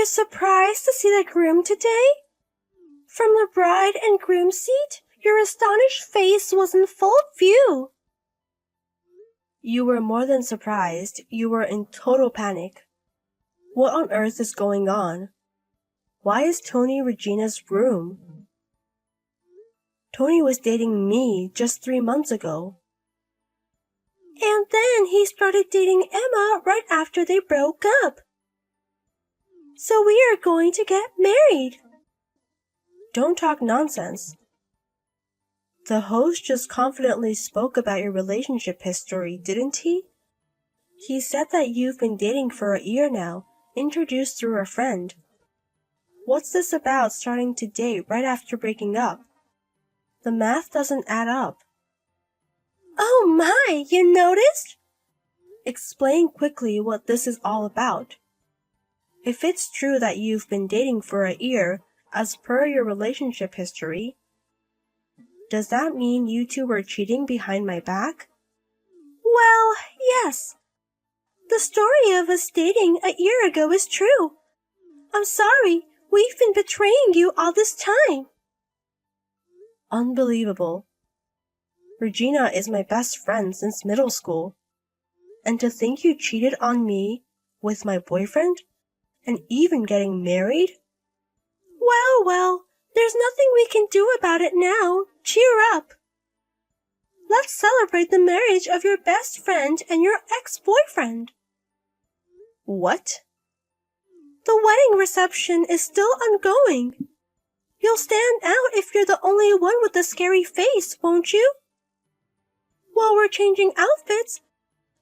you surprised to see the groom today? From the bride and groom seat, your astonished face was in full view. You were more than surprised. You were in total panic. What on earth is going on? Why is Tony Regina's groom? Tony was dating me just 3 months ago. And then he started dating Emma right after they broke up. So we are going to get married. Don't talk nonsense. The host just confidently spoke about your relationship history, didn't he? He said that you've been dating for a year now, introduced through a friend. What's this about starting to date right after breaking up? The math doesn't add up. Oh my, you noticed? Explain quickly what this is all about. If it's true that you've been dating for a year, as per your relationship history, does that mean you two were cheating behind my back? Well, yes. The story of us dating a year ago is true. I'm sorry, we've been betraying you all this time. Unbelievable. Regina is my best friend since middle school. And to think you cheated on me with my boyfriend? And even getting married? Well, there's nothing we can do about it now. Cheer up. Let's celebrate the marriage of your best friend and your ex-boyfriend. What? The wedding reception is still ongoing. You'll stand out if you're the only one with the scary face, won't you? While we're changing outfits,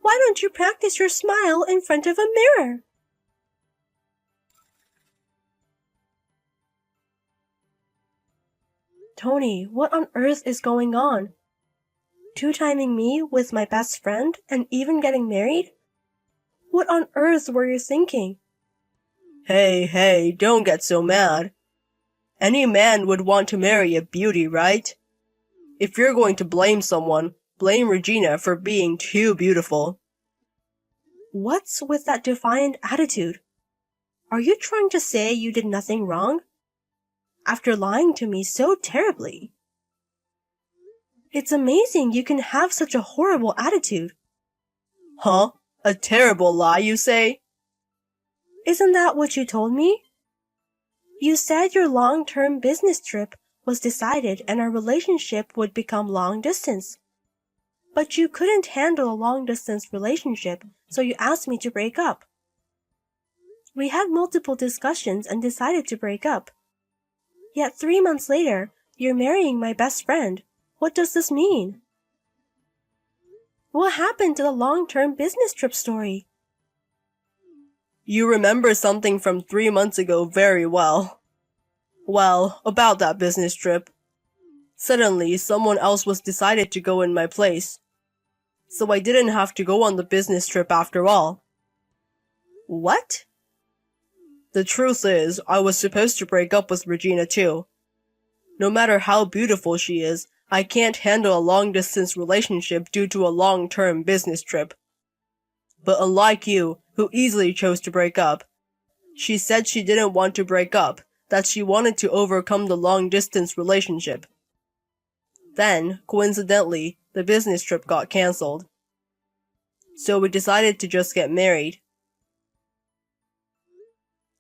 why don't you practice your smile in front of a mirror? Tony, what on earth is going on? Two-timing me with my best friend and even getting married? What on earth were you thinking? Hey, don't get so mad. Any man would want to marry a beauty, right? If you're going to blame someone, blame Regina for being too beautiful. What's with that defiant attitude? Are you trying to say you did nothing wrong? After lying to me so terribly. It's amazing you can have such a horrible attitude. Huh? A terrible lie, you say? Isn't that what you told me? You said your long-term business trip was decided and our relationship would become long-distance. But you couldn't handle a long-distance relationship, so you asked me to break up. We had multiple discussions and decided to break up. Yet 3 months later, you're marrying my best friend. What does this mean? What happened to the long-term business trip story? You remember something from 3 months ago very well. Well, about that business trip. Suddenly, someone else was decided to go in my place. So I didn't have to go on the business trip after all. What? The truth is, I was supposed to break up with Regina too. No matter how beautiful she is, I can't handle a long-distance relationship due to a long-term business trip. But unlike you, who easily chose to break up, she said she didn't want to break up, that she wanted to overcome the long-distance relationship. Then, coincidentally, the business trip got cancelled. So we decided to just get married.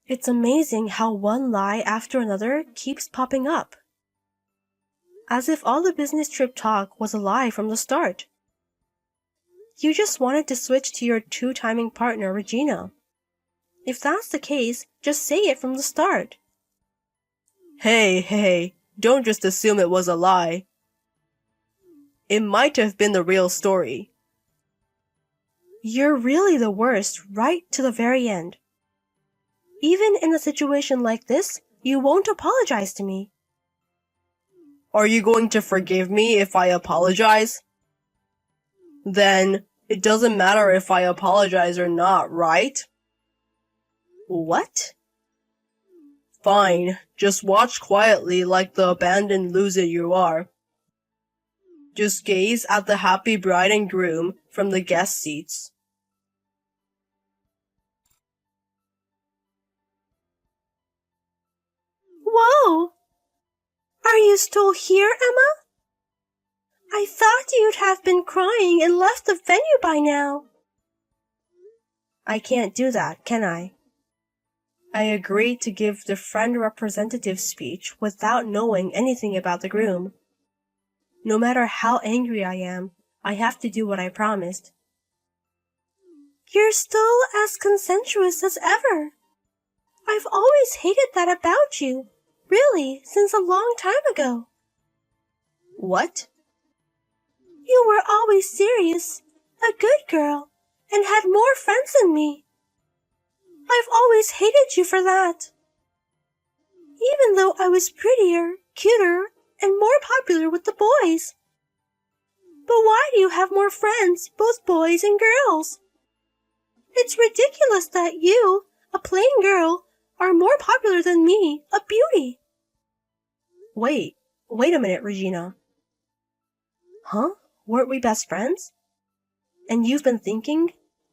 It's amazing how one lie after another keeps popping up. As if all the business trip talk was a lie from the start. You just wanted to switch to your two-timing partner, Regina. If that's the case, just say it from the start. Hey, don't just assume it was a lie. It might have been the real story. You're really the worst, right to the very end. Even in a situation like this, you won't apologize to me. Are you going to forgive me if I apologize? Then, it doesn't matter if I apologize or not, right? What? Fine, just watch quietly like the abandoned loser you are. Just gaze at the happy bride and groom from the guest seats. you stole here, Emma? I thought you'd have been crying and left the venue by now. I can't do that, can I? I agreed to give the friend representative speech without knowing anything about the groom. No matter how angry I am, I have to do what I promised. You're still as consensuous as ever. I've always hated that about you, really, since a long time ago. What? You were always serious, a good girl, and had more friends than me. I've always hated you for that. Even though I was prettier, cuter, and more popular with the boys. But why do you have more friends, both boys and girls? It's ridiculous that you, a plain girl, are more popular than me, a beauty. Wait a minute, Regina. Huh? Weren't we best friends? And you've been thinking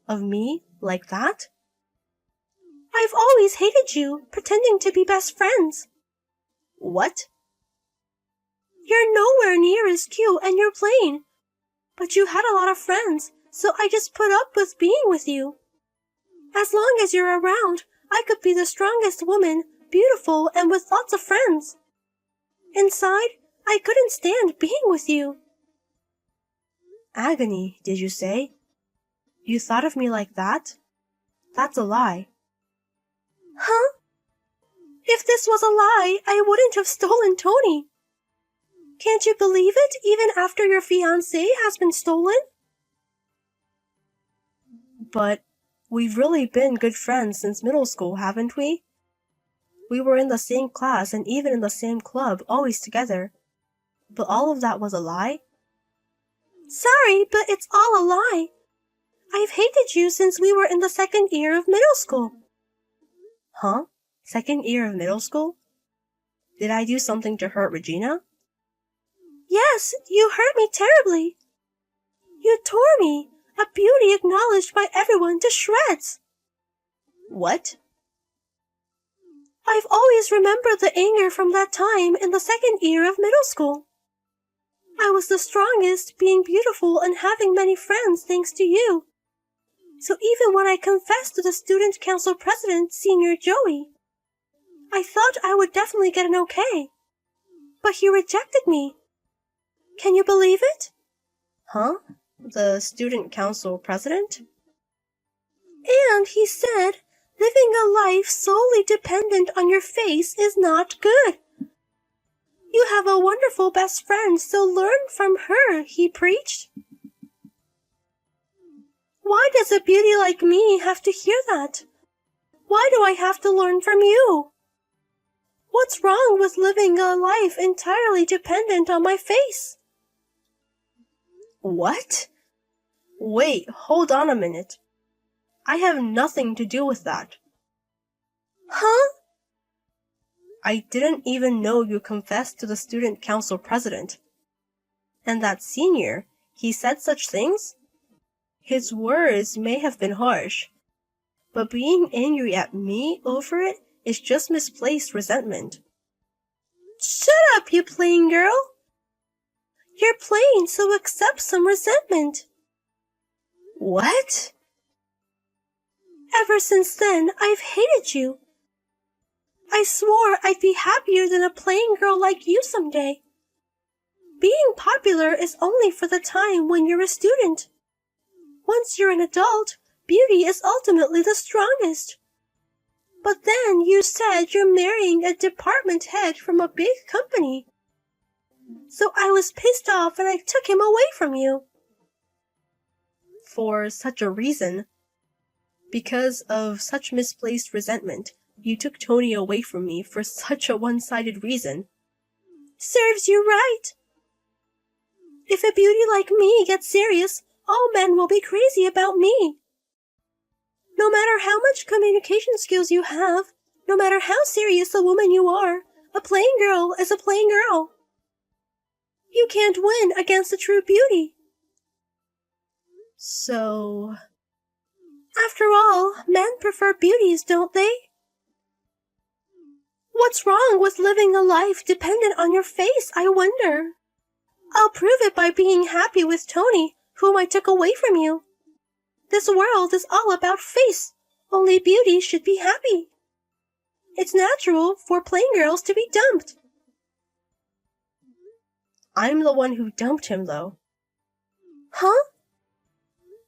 of me like that? I've always hated you, pretending to be best friends. What? You're nowhere near as cute and you're plain. But you had a lot of friends, so I just put up with being with you. As long as you're around, I could be the strongest woman, beautiful and with lots of friends. Inside, I couldn't stand being with you. Agony, did you say? You thought of me like that? That's a lie. Huh? If this was a lie, I wouldn't have stolen Tony. Can't you believe it, even after your fiancé has been stolen? But we've really been good friends since middle school, haven't we? We were in the same class and even in the same club, always together. But all of that was a lie? Sorry, but it's all a lie. I've hated you since we were in the second year of middle school. Huh? Second year of middle school? Did I do something to hurt Regina? Yes, you hurt me terribly. You tore me, a beauty acknowledged by everyone, to shreds. What? I've always remembered the anger from that time in the second year of middle school. I was the strongest, being beautiful and having many friends thanks to you. So even when I confessed to the student council president, Senior Joey, I thought I would definitely get an okay. But he rejected me. Can you believe it? Huh? The student council president? And he said, living a life solely dependent on your face is not good. You have a wonderful best friend, so learn from her, he preached. Why does a beauty like me have to hear that? Why do I have to learn from you? What's wrong with living a life entirely dependent on my face? What? Wait, hold on a minute. I have nothing to do with that. Huh? I didn't even know you confessed to the student council president. And that senior, he said such things? His words may have been harsh, but being angry at me over it is just misplaced resentment. Shut up, you plain girl. You're plain, so accept some resentment. What? Ever since then, I've hated you. I swore I'd be happier than a plain girl like you someday. Being popular is only for the time when you're a student. Once you're an adult, beauty is ultimately the strongest. But then you said you're marrying a department head from a big company. So I was pissed off and I took him away from you. For such a reason? Because of such misplaced resentment, you took Tony away from me for such a one-sided reason. Serves you right. If a beauty like me gets serious, all men will be crazy about me. No matter how much communication skills you have, no matter how serious a woman you are, a plain girl is a plain girl. You can't win against a true beauty. So... After all, men prefer beauties, don't they? What's wrong with living a life dependent on your face, I wonder? I'll prove it by being happy with Tony, whom I took away from you. This world is all about face. Only beauty should be happy. It's natural for plain girls to be dumped. I'm the one who dumped him, though. Huh?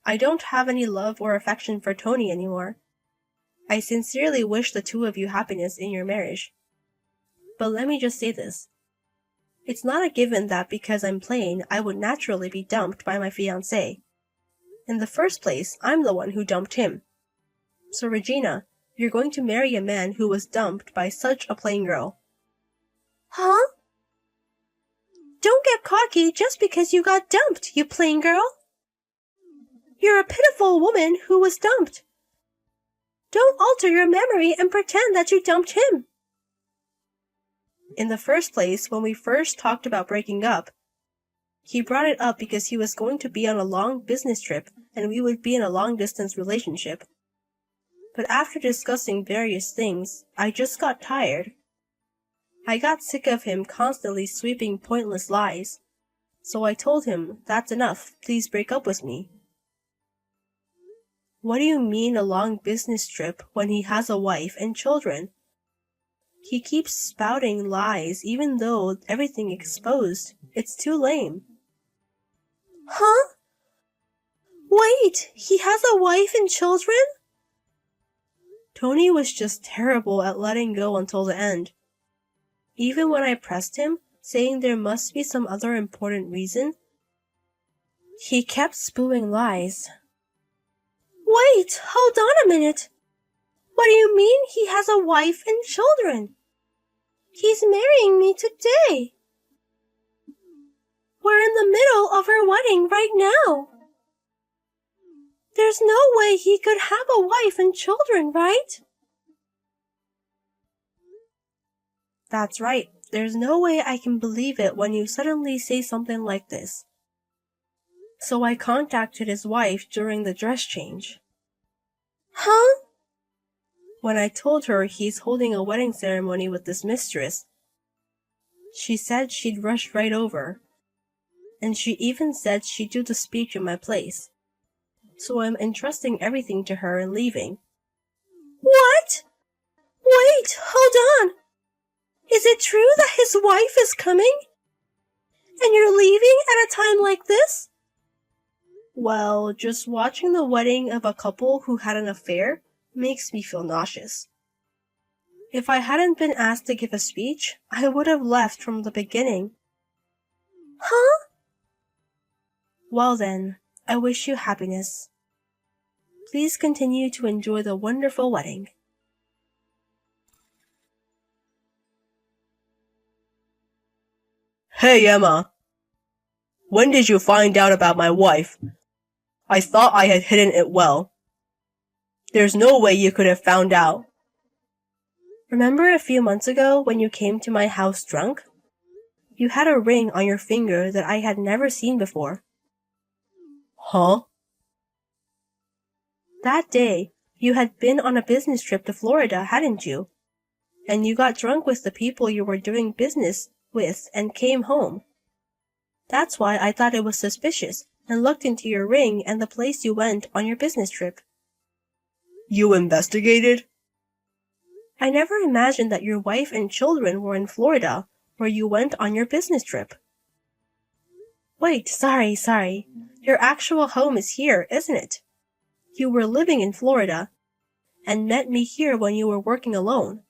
I don't have any love or affection for Tony anymore. I sincerely wish the two of you happiness in your marriage. But let me just say this. It's not a given that because I'm plain, I would naturally be dumped by my fiancé. In the first place, I'm the one who dumped him. So Regina, you're going to marry a man who was dumped by such a plain girl. Huh? Don't get cocky just because you got dumped, you plain girl. You're a pitiful woman who was dumped. Don't alter your memory and pretend that you dumped him. In the first place, when we first talked about breaking up, he brought it up because he was going to be on a long business trip and we would be in a long-distance relationship. But after discussing various things, I just got tired. I got sick of him constantly sweeping pointless lies. So I told him, that's enough, please break up with me. What do you mean a long business trip when he has a wife and children? He keeps spouting lies even though everything exposed. It's too lame. Huh? Wait, he has a wife and children? Tony was just terrible at letting go until the end. Even when I pressed him, saying there must be some other important reason, he kept spewing lies. Wait, hold on a minute. What do you mean he has a wife and children? He's marrying me today. We're in the middle of our wedding right now. There's no way he could have a wife and children, right? That's right. There's no way I can believe it when you suddenly say something like this. So I contacted his wife during the dress change. Huh? When I told her he's holding a wedding ceremony with this mistress, she said she'd rush right over. And she even said she'd do the speech in my place. So I'm entrusting everything to her and leaving. What? Wait, hold on. Is it true that his wife is coming? And you're leaving at a time like this? Well, just watching the wedding of a couple who had an affair makes me feel nauseous. If I hadn't been asked to give a speech, I would have left from the beginning. Huh? Well then, I wish you happiness. Please continue to enjoy the wonderful wedding. Hey, Emma. When did you find out about my wife? I thought I had hidden it well. There's no way you could have found out. Remember a few months ago when you came to my house drunk? You had a ring on your finger that I had never seen before. Huh? That day, you had been on a business trip to Florida, hadn't you? And you got drunk with the people you were doing business with and came home. That's why I thought it was suspicious and looked into your ring and the place you went on your business trip. You investigated? I never imagined that your wife and children were in Florida, where you went on your business trip. Wait, sorry. Your actual home is here, isn't it? You were living in Florida, and met me here when you were working alone.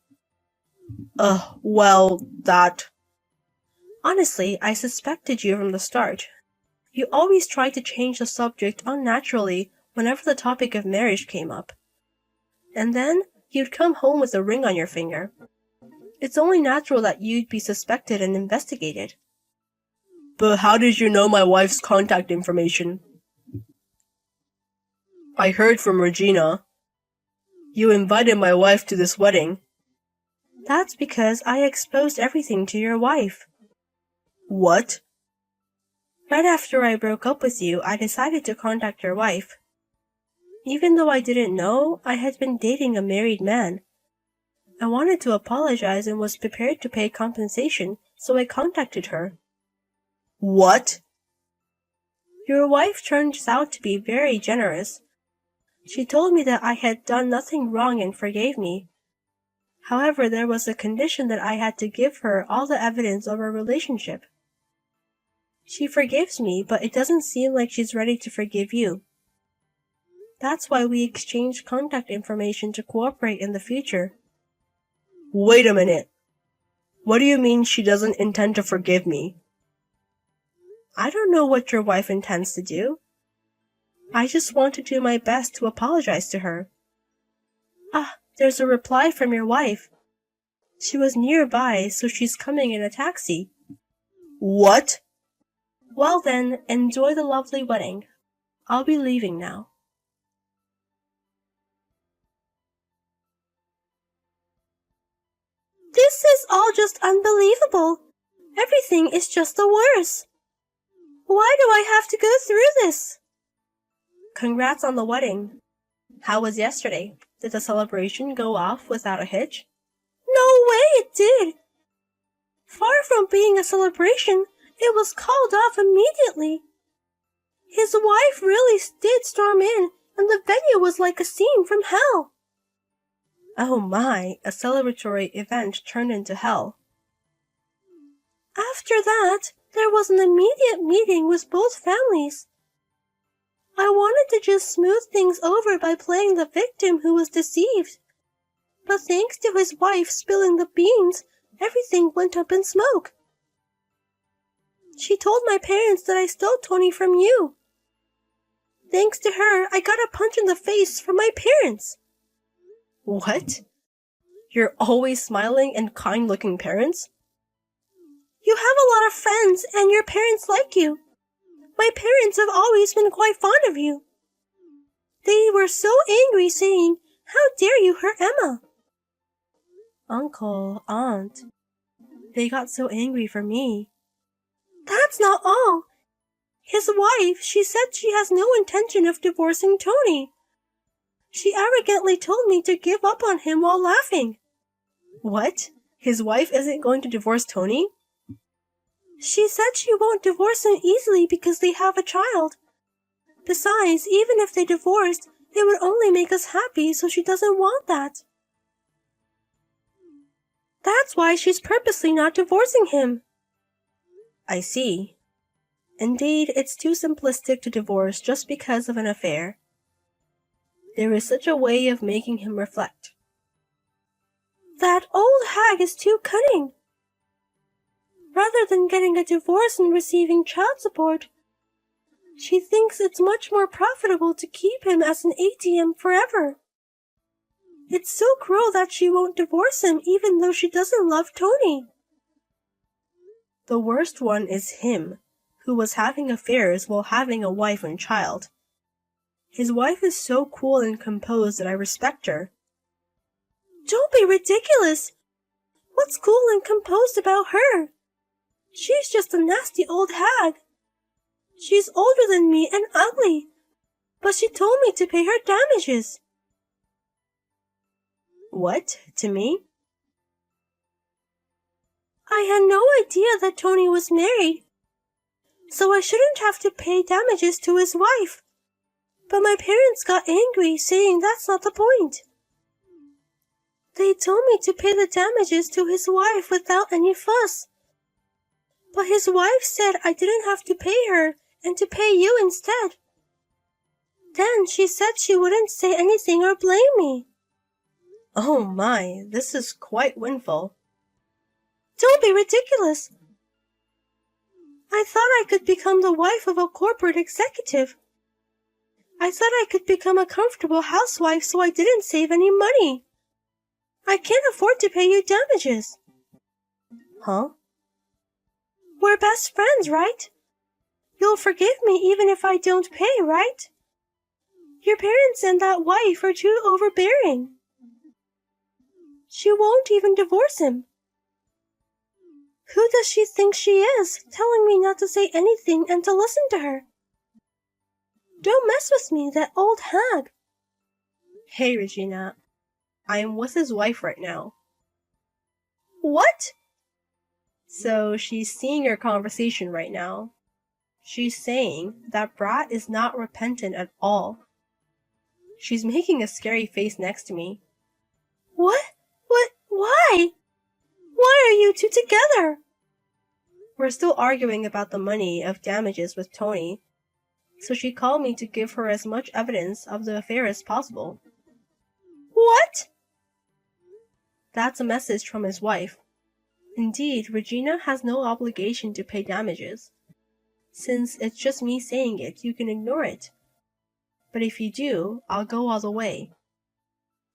That... Honestly, I suspected you from the start. You always tried to change the subject unnaturally whenever the topic of marriage came up. And then, you'd come home with a ring on your finger. It's only natural that you'd be suspected and investigated. But how did you know my wife's contact information? I heard from Regina. You invited my wife to this wedding. That's because I exposed everything to your wife. What? Right after I broke up with you, I decided to contact your wife. Even though I didn't know, I had been dating a married man. I wanted to apologize and was prepared to pay compensation, so I contacted her. What? Your wife turns out to be very generous. She told me that I had done nothing wrong and forgave me. However, there was a condition that I had to give her all the evidence of our relationship. She forgives me, but it doesn't seem like she's ready to forgive you. That's why we exchanged contact information to cooperate in the future. Wait a minute. What do you mean she doesn't intend to forgive me? I don't know what your wife intends to do. I just want to do my best to apologize to her. Ah, there's a reply from your wife. She was nearby, so she's coming in a taxi. What? Well then, enjoy the lovely wedding. I'll be leaving now. This is all just unbelievable. Everything is just the worst. Why do I have to go through this? Congrats on the wedding. How was yesterday? Did the celebration go off without a hitch? No way it did. Far from being a celebration, it was called off immediately. His wife really did storm in, and the venue was like a scene from hell. Oh my, a celebratory event turned into hell. After that, there was an immediate meeting with both families. I wanted to just smooth things over by playing the victim who was deceived. But thanks to his wife spilling the beans, everything went up in smoke. She told my parents that I stole Tony from you. Thanks to her, I got a punch in the face from my parents. What? You're always smiling and kind-looking parents? You have a lot of friends, and your parents like you. My parents have always been quite fond of you. They were so angry, saying, "How dare you hurt Emma?" Uncle, Aunt, they got so angry for me. That's not all. His wife, she said she has no intention of divorcing Tony. She arrogantly told me to give up on him while laughing. What? His wife isn't going to divorce Tony? She said she won't divorce him easily because they have a child. Besides, even if they divorced, it would only make us happy, so she doesn't want that. That's why she's purposely not divorcing him. I see. Indeed, it's too simplistic to divorce just because of an affair. There is such a way of making him reflect. That old hag is too cunning. Rather than getting a divorce and receiving child support, she thinks it's much more profitable to keep him as an ATM forever. It's so cruel that she won't divorce him even though she doesn't love Tony. The worst one is him, who was having affairs while having a wife and child. His wife is so cool and composed that I respect her. Don't be ridiculous. What's cool and composed about her? She's just a nasty old hag. She's older than me and ugly, but she told me to pay her damages. What? To me? I had no idea that Tony was married, so I shouldn't have to pay damages to his wife. But my parents got angry, saying that's not the point. They told me to pay the damages to his wife without any fuss. But his wife said I didn't have to pay her and to pay you instead. Then she said she wouldn't say anything or blame me. Oh my, this is quite windful. Don't be ridiculous. I thought I could become the wife of a corporate executive. I thought I could become a comfortable housewife so I didn't save any money. I can't afford to pay you damages. Huh? We're best friends, right? You'll forgive me even if I don't pay, right? Your parents and that wife are too overbearing. She won't even divorce him. Who does she think she is, telling me not to say anything and to listen to her? Don't mess with me, that old hag. Hey, Regina. I am with his wife right now. What? So she's seeing your conversation right now. She's saying that Brat is not repentant at all. She's making a scary face next to me. What? Why? Why are you two together? We're still arguing about the money of damages with Tony, so she called me to give her as much evidence of the affair as possible. What? That's a message from his wife. Indeed, Regina has no obligation to pay damages. Since it's just me saying it, you can ignore it. But if you do, I'll go all the way.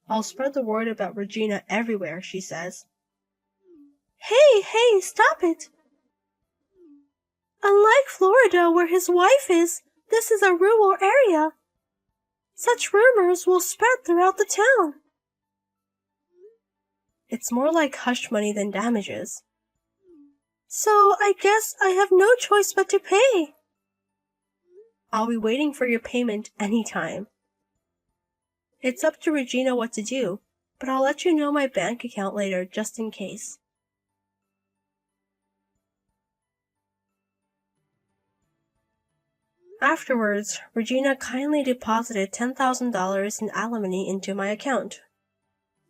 I'll spread the word about Regina everywhere, she says. Hey, stop it! Unlike Florida, where his wife is, this is a rural area. Such rumors will spread throughout the town. It's more like hush money than damages. So I guess I have no choice but to pay. I'll be waiting for your payment anytime. It's up to Regina what to do, but I'll let you know my bank account later just in case. Afterwards, Regina kindly deposited $10,000 in alimony into my account.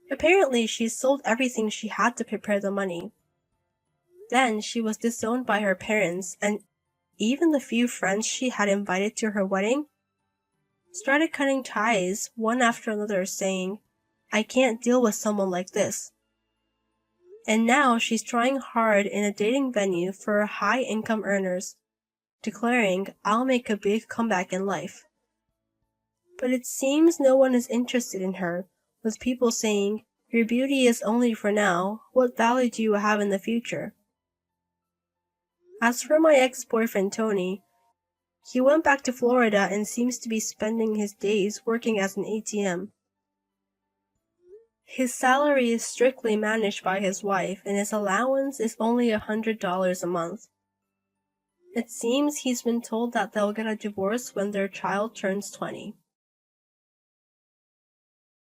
Apparently, she sold everything she had to prepare the money. Then she was disowned by her parents, and even the few friends she had invited to her wedding started cutting ties one after another, saying, "I can't deal with someone like this." And now she's trying hard in a dating venue for high-income earners, declaring, "I'll make a big comeback in life." But it seems no one is interested in her, with people saying, "Your beauty is only for now. What value do you have in the future?" As for my ex-boyfriend Tony, he went back to Florida and seems to be spending his days working as an ATM. His salary is strictly managed by his wife, and his allowance is only $100 a month. It seems he's been told that they'll get a divorce when their child turns 20.